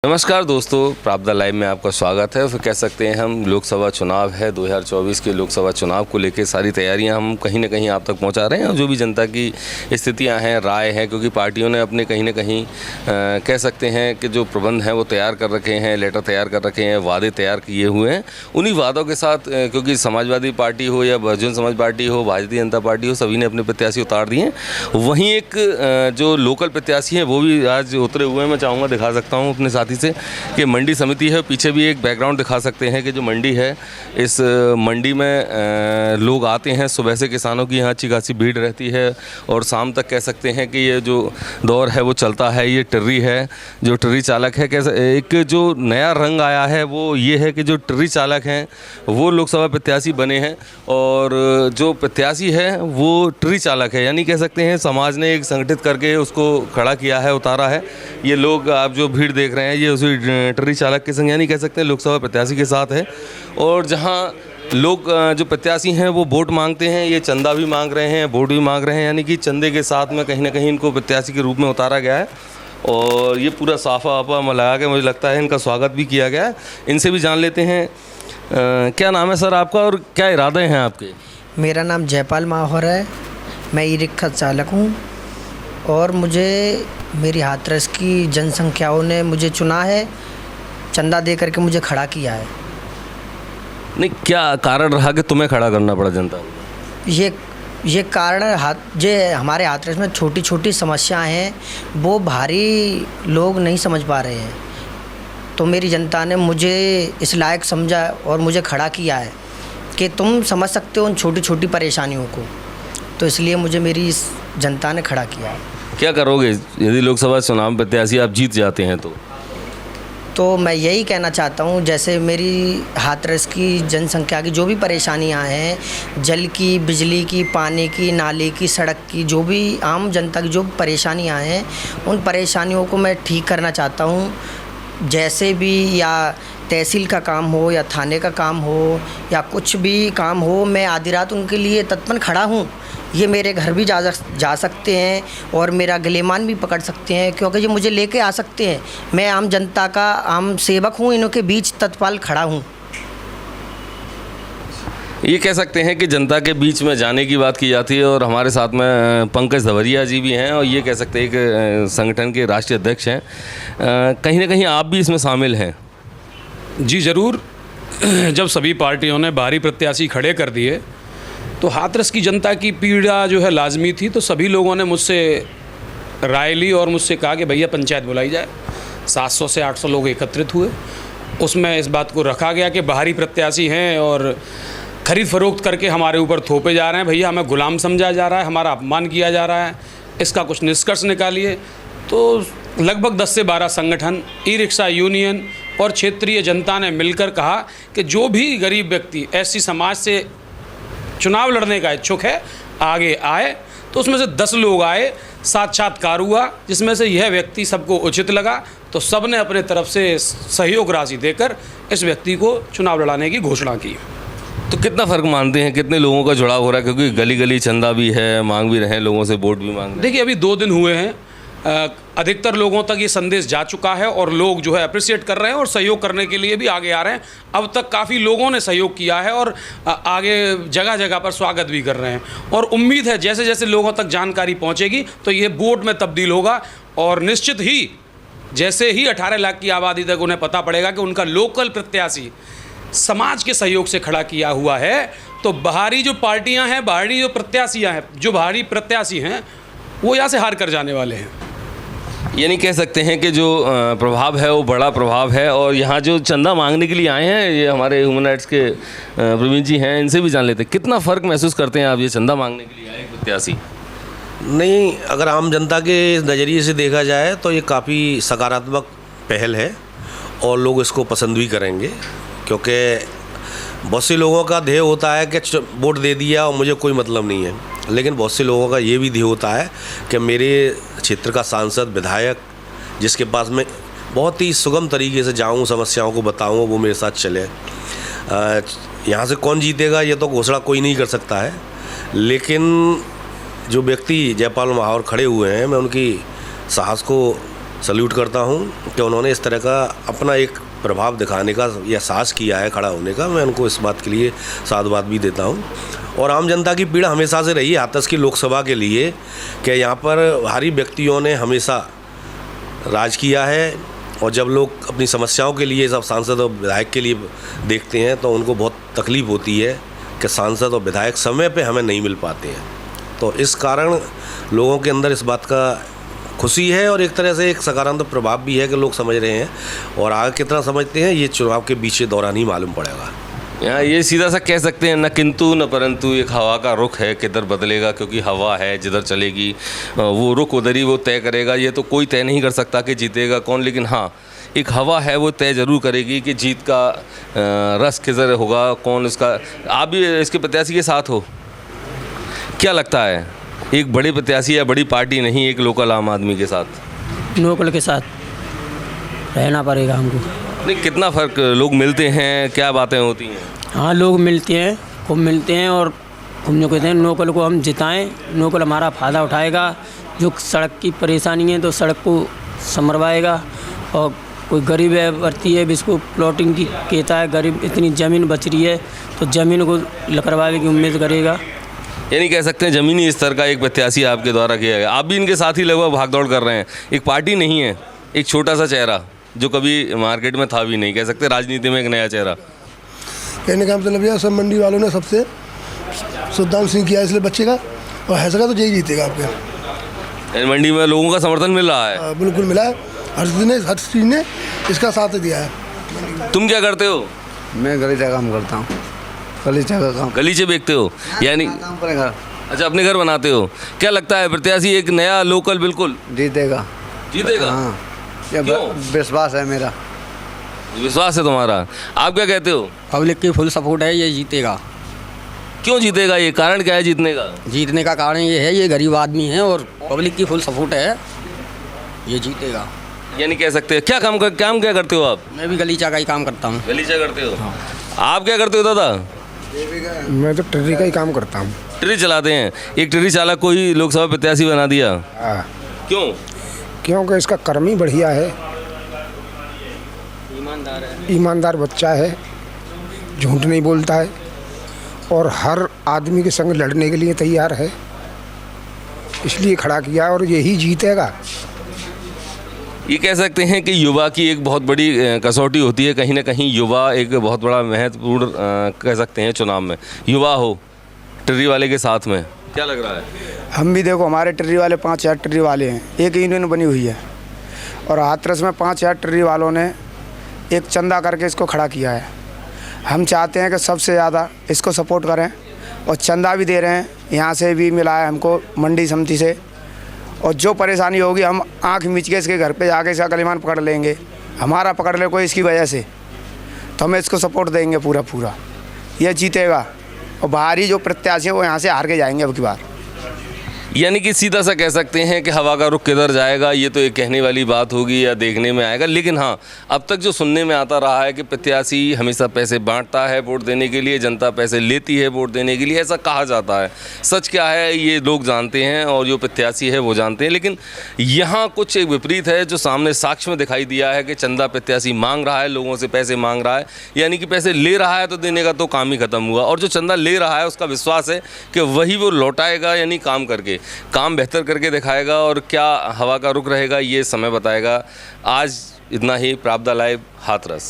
नमस्कार दोस्तों, प्राप्दा लाइव में आपका स्वागत है। फिर कह सकते हैं हम लोकसभा चुनाव है 2024 के लोकसभा चुनाव को लेकर सारी तैयारियां हम कहीं ना कहीं आप तक पहुंचा रहे हैं और जो भी जनता की स्थितियां हैं, राय है, क्योंकि पार्टियों ने अपने कहीं ना कहीं कह सकते हैं कि जो प्रबंध हैं वो तैयार कर रखे हैं, लेटर तैयार कर रखे हैं, वादे तैयार किए हुए हैं। उन्हीं वादों के साथ क्योंकि समाजवादी पार्टी हो या बहुजन समाज पार्टी हो, भारतीय जनता पार्टी हो, सभी ने अपने प्रत्याशी उतार दिए हैं। वहीं एक जो लोकल प्रत्याशी हैं वो भी आज उतरे हुए हैं। मैं चाहूँगा दिखा सकता हूँ अपने साथी से कि मंडी समिति है। पीछे भी एक बैकग्राउंड दिखा सकते हैं कि जो मंडी है, इस मंडी में लोग आते हैं। सुबह से किसानों की यहाँ अच्छी खासी भीड़ रहती है और शाम तक कह सकते हैं कि ये जो दौर है वो चलता है। ये टिर्री है, जो टिर्री चालक है, कैसे एक जो नया रंग आया है वो ये है कि जो टिर्री चालक हैं वो लोकसभा प्रत्याशी बने हैं और जो प्रत्याशी है वो टिर्री चालक है। यानी कह सकते हैं समाज ने एक संगठित करके उसको खड़ा किया है, उतारा है। ये लोग आप जो भीड़ देख रहे हैं ये उसी टिर्री चालक के संग यानी कह सकते हैं लोकसभा प्रत्याशी के साथ है। और जहां लोग जो प्रत्याशी हैं वो वोट मांगते हैं, ये चंदा भी मांग रहे हैं, वोट भी मांग रहे हैं। यानी कि चंदे के साथ में कहीं ना कहीं इनको प्रत्याशी के रूप में उतारा गया है और ये पूरा साफा वाफा लगा के मुझे लगता है इनका स्वागत भी किया गया है। इनसे भी जान लेते हैं क्या नाम है सर आपका और क्या इरादे हैं आपके? मेरा नाम जयपाल माहौर है, मैं ई रिक्शा चालक हूँ और मुझे मेरी हाथरस की जनसंख्याओं ने मुझे चुना है, चंदा दे करके मुझे खड़ा किया है। नहीं, क्या कारण रहा कि तुम्हें खड़ा करना पड़ा जनता को? ये कारण जो हमारे हाथरस में छोटी छोटी समस्याएं हैं वो भारी लोग नहीं समझ पा रहे हैं, तो मेरी जनता ने मुझे इस लायक समझा और मुझे खड़ा किया है कि तुम समझ सकते हो उन छोटी छोटी परेशानियों को, तो इसलिए मुझे मेरी इस जनता ने खड़ा किया है। क्या करोगे यदि लोकसभा चुनाव प्रत्याशी आप जीत जाते हैं तो मैं यही कहना चाहता हूँ, जैसे मेरी हाथरस की जनसंख्या की जो भी परेशानियाँ हैं, जल की, बिजली की, पानी की, नाले की, सड़क की, जो भी आम जनता की जो परेशानियाँ हैं उन परेशानियों को मैं ठीक करना चाहता हूँ। जैसे भी या तहसील का काम हो या थाने का काम हो या कुछ भी काम हो, मैं आधी रात उनके लिए तत्पन खड़ा हूँ। ये मेरे घर भी जा सकते हैं और मेरा गिलेमान भी पकड़ सकते हैं, क्योंकि ये मुझे लेके आ सकते हैं। मैं आम जनता का आम सेवक हूँ, इनों के बीच तत्काल खड़ा हूँ। ये कह सकते हैं कि जनता के बीच में जाने की बात की जाती है और हमारे साथ में पंकज धवरिया जी भी हैं और ये कह सकते हैं कि संगठन के राष्ट्रीय अध्यक्ष हैं। कहीं ना कहीं आप भी इसमें शामिल हैं? जी ज़रूर। जब सभी पार्टियों ने बाहरी प्रत्याशी खड़े कर दिए तो हाथरस की जनता की पीड़ा जो है लाजमी थी, तो सभी लोगों ने मुझसे राय ली और मुझसे कहा कि भैया पंचायत बुलाई जाए। 700 से 800 लोग एकत्रित हुए। उसमें इस बात को रखा गया कि बाहरी प्रत्याशी हैं और खरीद फरोख्त करके हमारे ऊपर थोपे जा रहे हैं, भैया हमें गुलाम समझा जा रहा है, हमारा अपमान किया जा रहा है, इसका कुछ निष्कर्ष निकालिए। तो लगभग 10 से 12 संगठन, ई रिक्शा यूनियन और क्षेत्रीय जनता ने मिलकर कहा कि जो भी गरीब व्यक्ति ऐसी समाज से चुनाव लड़ने का इच्छुक है आगे आए। तो उसमें से 10 लोग आए, साक्षात्कार हुआ, जिसमें से यह व्यक्ति सबको उचित लगा, तो सब ने अपने तरफ से सहयोग राशि देकर इस व्यक्ति को चुनाव लड़ाने की घोषणा की। तो कितना फ़र्क मानते हैं, कितने लोगों का जुड़ाव हो रहा है? क्योंकि गली गली चंदा भी है, मांग भी रहे हैं, लोगों से वोट भी मांग रहे हैं। देखिए, अभी 2 दिन हुए हैं, अधिकतर लोगों तक ये संदेश जा चुका है और लोग जो है अप्रिशिएट कर रहे हैं और सहयोग करने के लिए भी आगे आ रहे हैं। अब तक काफ़ी लोगों ने सहयोग किया है और आगे जगह जगह पर स्वागत भी कर रहे हैं और उम्मीद है जैसे जैसे लोगों तक जानकारी पहुंचेगी तो ये वोट में तब्दील होगा और निश्चित ही जैसे ही 18 लाख की आबादी तक उन्हें पता पड़ेगा कि उनका लोकल प्रत्याशी समाज के सहयोग से खड़ा किया हुआ है, तो बाहरी जो पार्टियाँ हैं, बाहरी जो प्रत्याशियाँ हैं, जो बाहरी प्रत्याशी हैं, वो यहाँ से हार कर जाने वाले हैं। यानी कह सकते हैं कि जो प्रभाव है वो बड़ा प्रभाव है। और यहाँ जो चंदा मांगने के लिए आए हैं, ये हमारे ह्यूमन राइट्स के प्रवीण जी हैं, इनसे भी जान लेते हैं कितना फ़र्क महसूस करते हैं आप ये चंदा मांगने के लिए आए प्रत्याशी? नहीं, अगर आम जनता के नज़रिए से देखा जाए तो ये काफ़ी सकारात्मक पहल है और लोग इसको पसंद भी करेंगे, क्योंकि बहुत से लोगों का ध्येय होता है कि वोट दे दिया और मुझे कोई मतलब नहीं है, लेकिन बहुत से लोगों का ये भी ध्येय होता है कि मेरे क्षेत्र का सांसद, विधायक, जिसके पास मैं बहुत ही सुगम तरीके से जाऊं, समस्याओं को बताऊं, वो मेरे साथ चले। यहाँ से कौन जीतेगा ये तो घोषणा कोई नहीं कर सकता है, लेकिन जो व्यक्ति जयपाल माहौर खड़े हुए हैं, मैं उनकी साहस को सल्यूट करता हूँ कि उन्होंने इस तरह का अपना एक प्रभाव दिखाने का या साहस किया है खड़ा होने का। मैं उनको इस बात के लिए साधुवाद भी देता हूँ। और आम जनता की पीड़ा हमेशा से रही है हाथरस की लोकसभा के लिए कि यहाँ पर भारी व्यक्तियों ने हमेशा राज किया है, और जब लोग अपनी समस्याओं के लिए सब सांसद और विधायक के लिए देखते हैं तो उनको बहुत तकलीफ़ होती है कि सांसद और विधायक समय पे हमें नहीं मिल पाते हैं। तो इस कारण लोगों के अंदर इस बात का खुशी है और एक तरह से एक सकारात्मक प्रभाव भी है कि लोग समझ रहे हैं, और आगे कितना समझते हैं ये चुनाव के बीच दौरान ही मालूम पड़ेगा। यहाँ ये सीधा सा कह सकते हैं, न किंतु न परंतु, एक हवा का रुख है, किधर बदलेगा, क्योंकि हवा है जिधर चलेगी वो रुख उधर ही वो तय करेगा। ये तो कोई तय नहीं कर सकता कि जीतेगा कौन, लेकिन हाँ एक हवा है वो तय जरूर करेगी कि जीत का रस किधर होगा, कौन इसका। आप भी इसके प्रत्याशी के साथ हो, क्या लगता है एक बड़े प्रत्याशी या बड़ी पार्टी नहीं, एक लोकल आम आदमी के साथ? लोकल के साथ रहना पड़ेगा हमको। नहीं, कितना फ़र्क लोग मिलते हैं, क्या बातें होती हैं? हाँ, लोग मिलते हैं, खूब मिलते हैं, और घूमने कहते हैं लोकल को हम जिताएं। लोकल हमारा फ़ायदा उठाएगा। जो सड़क की परेशानी है तो सड़क को संभरवाएगा, और कोई गरीब है बढ़ती है जिसको प्लॉटिंग की कहता है, गरीब इतनी ज़मीन बच रही है तो ज़मीन को करवाने की उम्मीद करेगा। यानी कह सकते हैं ज़मीनी स्तर का एक प्रत्याशी आपके द्वारा किया गया। आप भी इनके साथ ही लगभग भागदौड़ कर रहे हैं। एक पार्टी नहीं है, एक छोटा सा चेहरा जो कभी मार्केट में था भी नहीं, कह सकते राजनीति में एक नया चेहरा। कहने का मतलब यह सब मंडी वालों ने सबसे सुल्तान सिंह किया, इसलिए बचेगा और हैसगा तो यही जीतेगा आपके। मंडी में लोगों का समर्थन मिल रहा है? बिल्कुल मिला है, हर चीज़ ने इसका साथ दिया है। तुम क्या करते हो? मैं गलीचा काम करता हूँ। गलीचा का काम। गलीचे बेचते हो यानी? अपने घर। अच्छा, अपने घर बनाते हो। क्या लगता है प्रत्याशी एक नया लोकल बिल्कुल जीतेगा? जीतेगा? हाँ, ये क्यों? विश्वास है मेरा। विश्वास है तुम्हारा। आप क्या कहते हो? पब्लिक की फुल सपोर्ट है, ये जीतेगा। क्यों जीतेगा? ये कारण क्या है जीतने का? जीतने का कारण ये है, ये गरीब आदमी है और पब्लिक की फुल सपोर्ट है, ये जीतेगा। यानी कह सकते हैं क्या काम क्या करते हो आप? मैं भी गलीचा का ही काम करता हूँ। गलीचा करते हो? आप क्या करते हो दादा? मैं तो ट्रेरी का ही काम करता हूँ। ट्रेरी चलाते हैं। एक ट्रेरी चालक को ही लोकसभा प्रत्याशी बना दिया, क्यों? क्योंकि इसका कर्म ही बढ़िया है, ईमानदार बच्चा है, झूठ नहीं बोलता है और हर आदमी के संग लड़ने के लिए तैयार है, इसलिए खड़ा किया और यही जीतेगा। ये कह सकते हैं कि युवा की एक बहुत बड़ी कसौटी होती है, कहीं ना कहीं युवा एक बहुत बड़ा महत्वपूर्ण कह सकते हैं चुनाव में। युवा हो ट्रेरी वाले के साथ में, क्या लग रहा है? हम भी देखो, हमारे ट्रेरी वाले 5,000 ट्रेरी वाले हैं, एक यूनियन बनी हुई है, और हाथरस में 5,000 ट्रेरी वालों ने एक चंदा करके इसको खड़ा किया है। हम चाहते हैं कि सबसे ज़्यादा इसको सपोर्ट करें, और चंदा भी दे रहे हैं, यहाँ से भी मिला है हमको मंडी समिति से, और जो परेशानी होगी हम आँख मीच के इसके घर पे जाके इसका गलीमान पकड़ लेंगे। हमारा पकड़ ले कोई इसकी वजह से तो हम इसको सपोर्ट देंगे पूरा। ये जीतेगा, और बाहरी जो प्रत्याशी हैं वो यहाँ से हार के जाएंगे अब की बार। यानी कि सीधा सा कह सकते हैं कि हवा का रुख किधर जाएगा ये तो एक कहने वाली बात होगी या देखने में आएगा, लेकिन हाँ अब तक जो सुनने में आता रहा है कि प्रत्याशी हमेशा पैसे बांटता है वोट देने के लिए, जनता पैसे लेती है वोट देने के लिए, ऐसा कहा जाता है। सच क्या है ये लोग जानते हैं और जो प्रत्याशी है वो जानते हैं, लेकिन यहाँ कुछ एक विपरीत है जो सामने साक्ष्य में दिखाई दिया है कि चंदा प्रत्याशी मांग रहा है, लोगों से पैसे मांग रहा है, यानी कि पैसे ले रहा है तो देने का तो काम ही खत्म हुआ, और जो चंदा ले रहा है उसका विश्वास है कि वही वो लौटाएगा, यानी काम करके काम बेहतर करके दिखाएगा। और क्या हवा का रुख रहेगा ये समय बताएगा। आज इतना ही। प्राप्त लाइव, हाथरस।